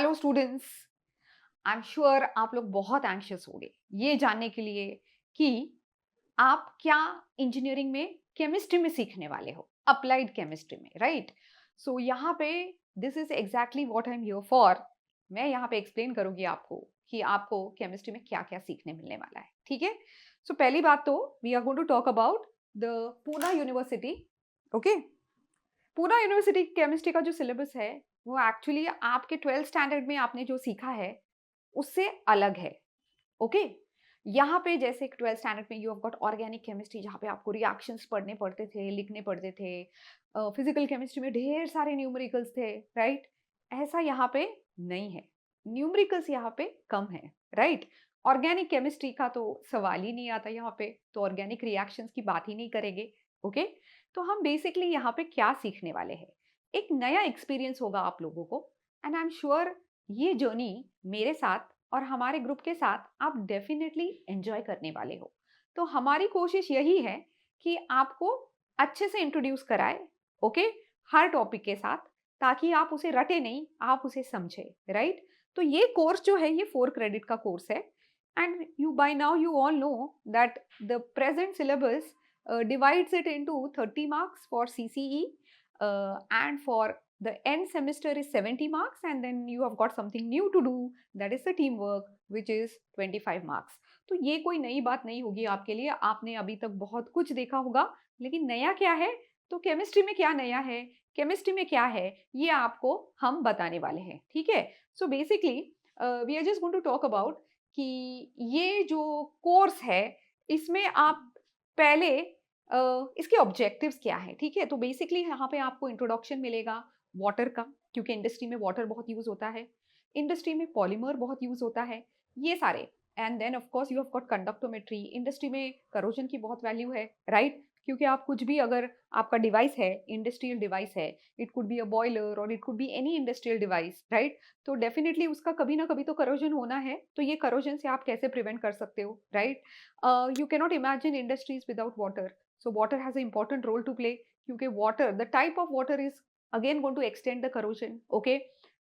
Hello students, I am sure आप लोग बहुत एंशियस होंगे ये जानने के लिए कि आप क्या इंजीनियरिंग में केमिस्ट्री में सीखने वाले हो, अप्लाइड केमिस्ट्री में, राइट? सो यहाँ पे this is exactly what I am here for. मैं यहाँ पे एक्सप्लेन करूंगी आपको कि आपको केमिस्ट्री में क्या क्या सीखने मिलने वाला है, ठीक है? सो पहली बात तो we are going to talk about the Poona university. Okay, Poona university chemistry का जो सिलेबस है वो एक्चुअली आपके 12th स्टैंडर्ड में आपने जो सीखा है उससे अलग है। ओके, यहाँ पे जैसे 12th स्टैंडर्ड में you have got organic chemistry जहाँ पे आपको रिएक्शंस पढ़ने पड़ते थे, लिखने पड़ते थे। फिजिकल केमिस्ट्री में ढेर सारे न्यूमेरिकल्स थे, राइट? ऐसा यहाँ पे नहीं है, न्यूमेरिकल्स यहाँ पे कम है, राइट? ऑर्गेनिक केमिस्ट्री का तो सवाल ही नहीं आता यहाँ पे, तो ऑर्गेनिक रिएक्शंस की बात ही नहीं करेंगे। ओके, तो हम बेसिकली यहाँ पे क्या सीखने वाले हैं, एक नया एक्सपीरियंस होगा आप लोगों को। एंड आई एम श्योर ये जर्नी मेरे साथ और हमारे ग्रुप के साथ आप डेफिनेटली एंजॉय करने वाले हो। तो हमारी कोशिश यही है कि आपको अच्छे से इंट्रोड्यूस कराए, ओके, हर टॉपिक के साथ, ताकि आप उसे रटे नहीं, आप उसे समझे, राइट? तो ये कोर्स जो है ये 4 क्रेडिट का कोर्स है। And you by now you all know that the present syllabus divides it into 30 marks for CCE, and for the end semester is 70 marks, and then you have got something new to do, that is the teamwork, which is 25 marks. तो ये कोई नई बात नहीं होगी आपके लिए, आपने अभी तक बहुत कुछ देखा होगा, लेकिन नया क्या है, तो केमिस्ट्री में क्या नया है, केमिस्ट्री में क्या है, ये आपको हम बताने वाले हैं, ठीक है? So basically we are just going to talk about कि ये जो कोर्स है इसमें आप पहले इसके ऑब्जेक्टिव्स क्या है, ठीक है? तो बेसिकली यहाँ पे आपको इंट्रोडक्शन मिलेगा वाटर का, क्योंकि इंडस्ट्री में वाटर बहुत यूज होता है, इंडस्ट्री में पॉलीमर बहुत यूज होता है, ये सारे। And then of course you have got conductometry, industry में करोजन की बहुत वैल्यू है, राइट? क्योंकि आप कुछ भी, अगर आपका डिवाइस है, इंडस्ट्रियल डिवाइस है, it could be a boiler और it could be any industrial device, right? तो डेफिनेटली उसका कभी ना कभी तो करोजन होना है, तो ये करोजन से आप कैसे प्रिवेंट कर सकते हो, right? You cannot imagine industries without water. So water has an important role to play, क्योंकि water, the type of water is again going to extend the corrosion. Okay,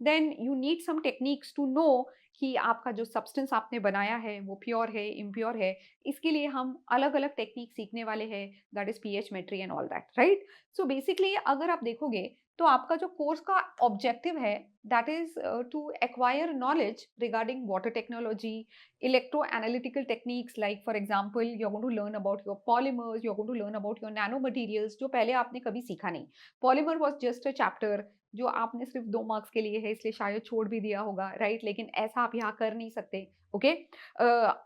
then you need some techniques to know कि आपका जो substance आपने बनाया है वो pure है, impure है। इसके लिए हम अलग अलग टेक्निक सीखने वाले हैं, that is pH metry and all that, right? So basically अगर आप देखोगे तो आपका जो कोर्स का ऑब्जेक्टिव है that is to acquire knowledge regarding water technology, electroanalytical techniques, like for example you're going to learn about your polymers, you're going to learn about your nanomaterials, जो पहले आपने कभी सीखा नहीं। Polymer was just a chapter जो आपने सिर्फ 2 marks के लिए है, इसलिए शायद छोड़ भी दिया होगा, राइट? लेकिन ऐसा आप यहाँ कर नहीं सकते। ओके,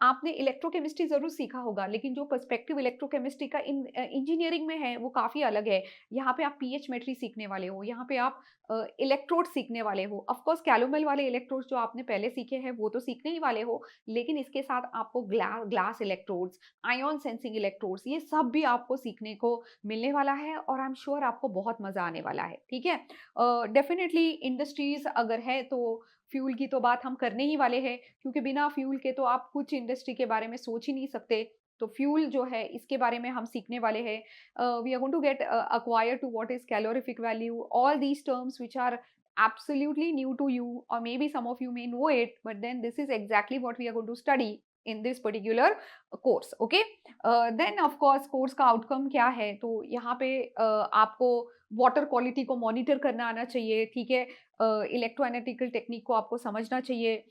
आपने इलेक्ट्रोकेमिस्ट्री जरूर सीखा होगा, लेकिन जो पर्सपेक्टिव इलेक्ट्रोकेमिस्ट्री का इंजीनियरिंग में है वो काफी अलग है। यहाँ पे आप पीएच मेट्री सीखने वाले हो, यहाँ पे आप इलेक्ट्रोड सीखने वाले हो। ऑफकोर्स कैलोमेल वाले इलेक्ट्रोड जो आपने पहले सीखे हैं वो तो सीखने ही वाले हो, लेकिन इसके साथ आपको glass electrodes, ion sensing electrodes, ये सब भी आपको सीखने को मिलने वाला है, और आई एम श्योर आपको बहुत मजा आने वाला है, ठीक है? डेफिनेटली इंडस्ट्रीज अगर है तो फ्यूल की तो बात हम करने ही वाले हैं, क्योंकि बिना फ्यूल के तो आप कुछ इंडस्ट्री के बारे में सोच ही नहीं सकते। तो फ्यूल जो है इसके बारे में हम सीखने वाले हैं। We are going to get acquire to what is calorific value, all these terms which are absolutely new to you, or maybe some of you may know it, but then this is exactly what we are going to study in this particular course. Okay, then of course course का outcome क्या है, तो यहाँ पे आपको water quality को monitor करना आना चाहिए, ठीक है? इलेक्ट्रोएनालिटिकल टेक्निक को आपको समझना चाहिए।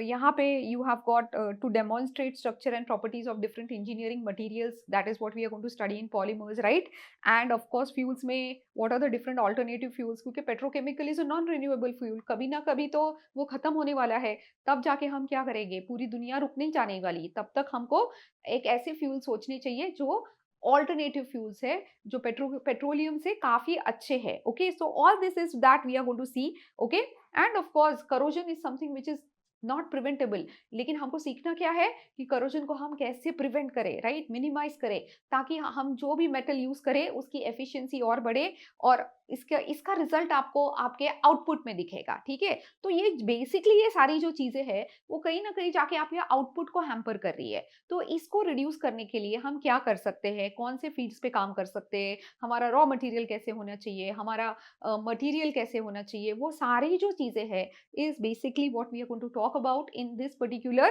यहाँ पे you have got to demonstrate structure and properties of different engineering materials, that is what we are going to study in polymers, right? And of course fuels में what are the different alternative fuels, क्योंकि petrochemical is a non renewable fuel, कभी ना कभी तो वो खत्म होने वाला है, तब जाके हम क्या करेंगे, पूरी दुनिया रुक नहीं जाने वाली, तब तक हमको एक ऐसे फ्यूल सोचने चाहिए जो ऑल्टरनेटिव फ्यूल्स है, जो पेट्रोलियम से काफी अच्छे है। Okay, so all this is that we are going to see. Okay, and of course corrosion is something which is not preventable, लेकिन हमको सीखना क्या है कि करोजन को हम कैसे प्रिवेंट करें, राइट? मिनिमाइज करें, ताकि हम जो भी मेटल यूज करें उसकी एफिशिएंसी और बढ़े, और इसका इसका रिजल्ट आपको आपके आउटपुट में दिखेगा, ठीक है। तो ये बेसिकली ये सारी जो चीजें हैं वो कहीं ना कहीं जाके आपके आउटपुट को हैम्पर कर रही है। तो इसको रिड्यूस करने के लिए हम क्या कर सकते हैं, कौन से फील्ड्स पे काम कर सकते हैं, हमारा रॉ मटेरियल कैसे होना चाहिए, हमारा मटेरियल कैसे होना चाहिए, वो सारी जो चीजें हैं is basically what we are going to talk about in this particular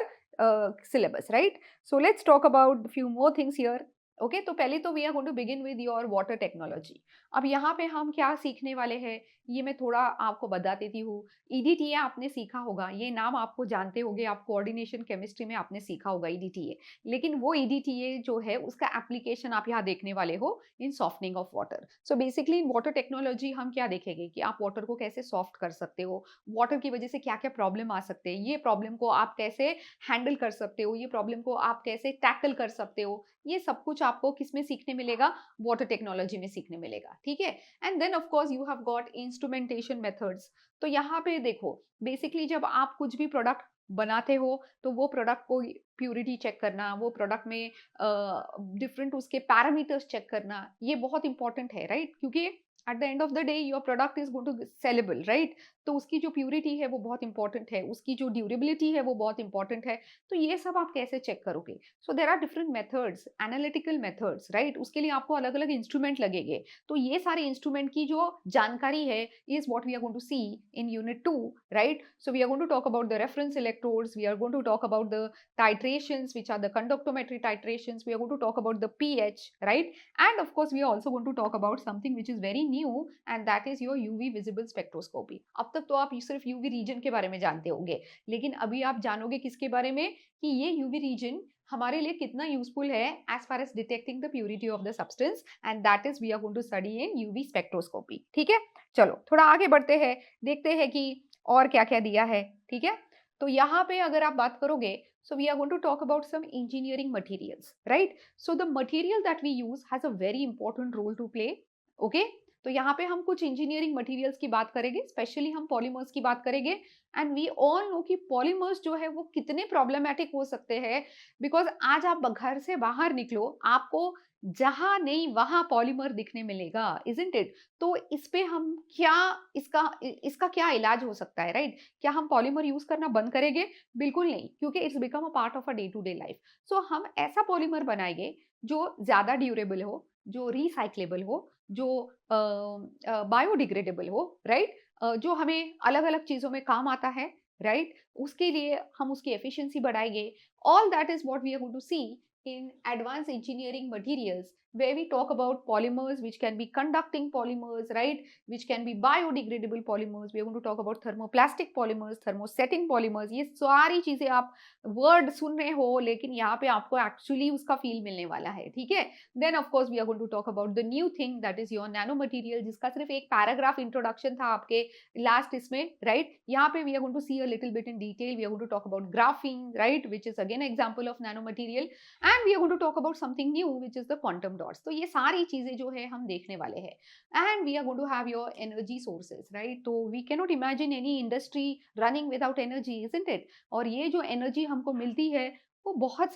syllabus, right? So let's talk about few more things here. Okay तो पहले तो we are going to begin with your water technology. अब यहाँ पे हम क्या सीखने वाले हैं ये मैं थोड़ा आपको बता देती हूँ। ईडीटीए आपने सीखा होगा, ये नाम आपको जानते होंगे, आप कोऑर्डिनेशन केमिस्ट्री में आपने सीखा होगा ईडीटीए। लेकिन वो ईडीटीए जो है उसका एप्लीकेशन आप यहाँ देखने वाले हो in softening of water. So basically in water technology हम क्या देखेंगे कि आप वाटर को कैसे सॉफ्ट कर सकते हो, वाटर की वजह से क्या क्या प्रॉब्लम आ सकते हैं, ये प्रॉब्लम को आप कैसे हैंडल कर सकते हो, ये प्रॉब्लम को आप कैसे टैकल कर सकते हो, ये सब कुछ आपको किसमें सीखने मिलेगा, वाटर टेक्नोलॉजी में सीखने मिलेगा, ठीक है। And then of course you have got instrumentation methods. तो यहाँ पे देखो बेसिकली जब आप कुछ भी प्रोडक्ट बनाते हो तो वो प्रोडक्ट को प्यूरिटी चेक करना, वो प्रोडक्ट में डिफरेंट उसके पैरामीटर्स चेक करना, ये बहुत इंपॉर्टेंट है, राइट। क्योंकि at the end of the day your product is going to saleable, right. तो उसकी जो प्यूरिटी है वो बहुत इंपॉर्टेंट है, उसकी जो ड्यूरेबिलिटी है वो बहुत इंपॉर्टेंट है। तो ये सब आप कैसे चेक करोगे। So there are different methods, analytical methods, right. उसके लिए आपको अलग अलग इंस्ट्रूमेंट लगेंगे। तो ये सारे इंस्ट्रूमेंट की जो जानकारी है is what we are going to see in unit 2, right. So we are going to talk about the reference electrodes, we are going to talk about the titrations which are the conductometry titrations, we are going to talk about the pH, right. And of course we are also going to talk about something which is very new and that is your UV visible spectroscopy. अब तक तो आप सिर्फ UV reason के बारे में जानते होंगे, लेकिन अभी आप जानोगे किसके बारे में कि ये UV रीजन हमारे लिए कितना यूजफुल है as far as detecting the purity of the substance, and that is we are going to study in UV spectroscopy, ठीक है। चलो थोड़ा आगे बढ़ते हैं, देखते हैं कि और क्या क्या दिया है, ठीक है। तो यहाँ पे अगर आप बात करोगे so we are going to talk about some engineering materials, right. So the material that we use has a very important role to play, okay. तो यहाँ पे हम कुछ इंजीनियरिंग मटेरियल्स की बात करेंगे, स्पेशली हम पॉलीमर्स की बात करेंगे। एंड वी ऑल नो कि पॉलीमर्स जो है वो कितने प्रॉब्लमेटिक हो सकते हैं, बिकॉज आज आप घर से बाहर निकलो आपको जहां नहीं वहां पॉलीमर दिखने मिलेगा, इजंट इट। तो इस पे हम क्या इसका क्या इलाज हो सकता है, राइट। क्या हम पॉलीमर यूज करना बंद करेंगे? बिल्कुल नहीं, क्योंकि it's become a part of a day to day life. So हम ऐसा पॉलीमर बनाएंगे जो ज्यादा ड्यूरेबल हो, जो रिसाइक्लेबल हो, जो बायोडिग्रेडेबल हो, राइट। जो हमें अलग अलग चीजों में काम आता है, राइट। उसके लिए हम उसकी एफिशिएंसी बढ़ाएंगे। All that is what we are going to see in advanced engineering materials, where we talk about polymers which can be conducting polymers, right, which can be biodegradable polymers. We are going to talk about thermoplastic polymers, thermosetting polymers. ये सारी चीजें आप word सुन रहे हो लेकिन यहाँ पे आपको एक्चुअली उसका फील मिलने वाला है, ठीक है। Then of course we are going to talk about the new thing that is your nano material, जिसका सिर्फ एक पैराग्राफ इंट्रोडक्शन था आपके लास्ट इसमें, राइट। यहाँ पे we are going to see a little bit in detail, we are going to talk about graphene, right, which is again example of nano material. And we are going to talk about something new which is the quantum dots. तो ये सारी चीजें जो है हम देखने वाले हैं। And we are going to have your energy sources, right. तो we can not imagine any industry running without energy, isn't it. और ये जो एनर्जी हमको मिलती है वो बहुत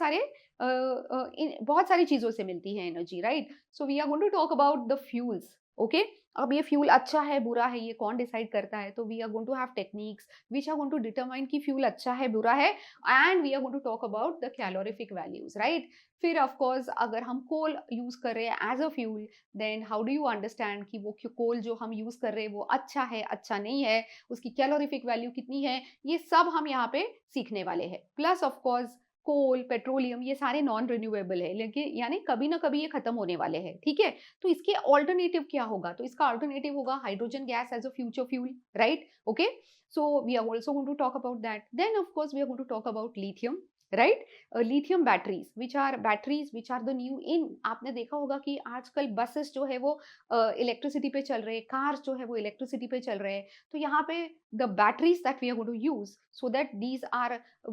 सारी चीजों से मिलती है energy, right. So we are going to talk about the fuels, okay. अब ये फ्यूल अच्छा है बुरा है ये कौन डिसाइड करता है, तो we are going to have techniques which are going to determine कि फ्यूल अच्छा है बुरा है। And we are going to talk about the calorific values, right. फिर ऑफ कोर्स अगर हम कोल यूज कर रहे हैं as a fuel, then how do you understand कि वो कोल जो हम यूज कर रहे हैं वो अच्छा है अच्छा नहीं है, उसकी कैलोरिफिक वैल्यू कितनी है, ये सब हम यहाँ पे सीखने वाले हैं। Plus of course coal petroleum ये सारे नॉन रिन्यूएबल है, लेकिन यानी कभी ना कभी ये खत्म होने वाले हैं, ठीक है। तो इसके ऑल्टरनेटिव क्या होगा, तो इसका ऑल्टरनेटिव होगा hydrogen gas as a future fuel, right, okay. So we are also going to talk about that. Then of course we are going to talk about lithium, right. Lithium batteries which are the new in, आपने देखा होगा कि आजकल buses जो है वो electricity पे चल रहे हैं, कार्स जो है वो इलेक्ट्रिसिटी पे चल रहे हैं। तो यहाँ पे the batteries that we are going to use so that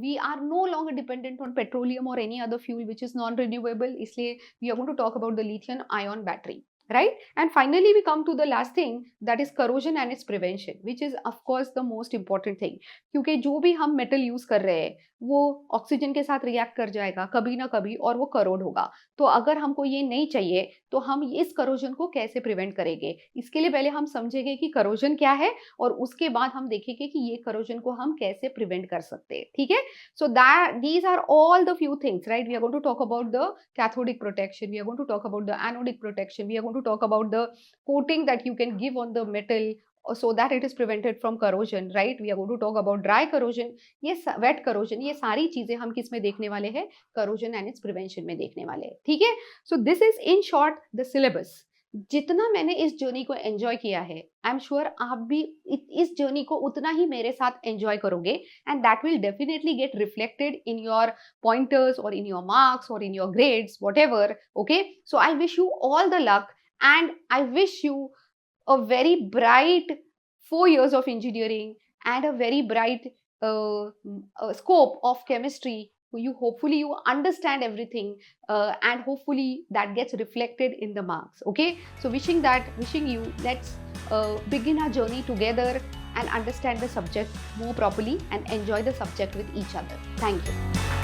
we are no longer dependent on petroleum or any other fuel which is non renewable, इसलिए we are going to talk about the lithium ion battery, right. And finally we come to the last thing, that is corrosion and its prevention, which is of course the most important thing, क्योंकि जो भी हम metal use कर रहे हैं वो oxygen के साथ रिएक्ट कर जाएगा कभी ना कभी और वो करोड होगा। तो अगर हमको ये नहीं चाहिए तो हम इस करोजन को कैसे प्रिवेंट करेंगे, इसके लिए पहले हम समझेंगे कि करोजन क्या है और उसके बाद हम देखेंगे कि ये करोजन को हम कैसे प्रिवेंट कर सकते हैं, ठीक है। So that these are all the few things, right. We are going to talk about the cathodic protection, we are going to talk about the anodic protection, we are going to talk about the coating that you can give on the metal so that it is prevented from corrosion, right। we are going to talk about dry corrosion, ये wet corrosion, ये सारी चीजें हम किस में देखने वाले हैं, corrosion and its prevention में देखने वाले हैं, ठीक है। so this is in short the syllabus। जितना मैंने इस जर्नी को एंजॉय किया है, आई एम श्योर आप भी इस जर्नी को उतना ही मेरे साथ एंजॉय करोगे, and that will definitely get reflected in your pointers or in your marks or in your grades, whatever, okay। so I wish you all the luck, and I wish you a very bright 4 years of engineering and a very bright scope of chemistry. You hopefully you understand everything, and hopefully that gets reflected in the marks, okay। so wishing you, let's begin our journey together and understand the subject more properly and enjoy the subject with each other. Thank you.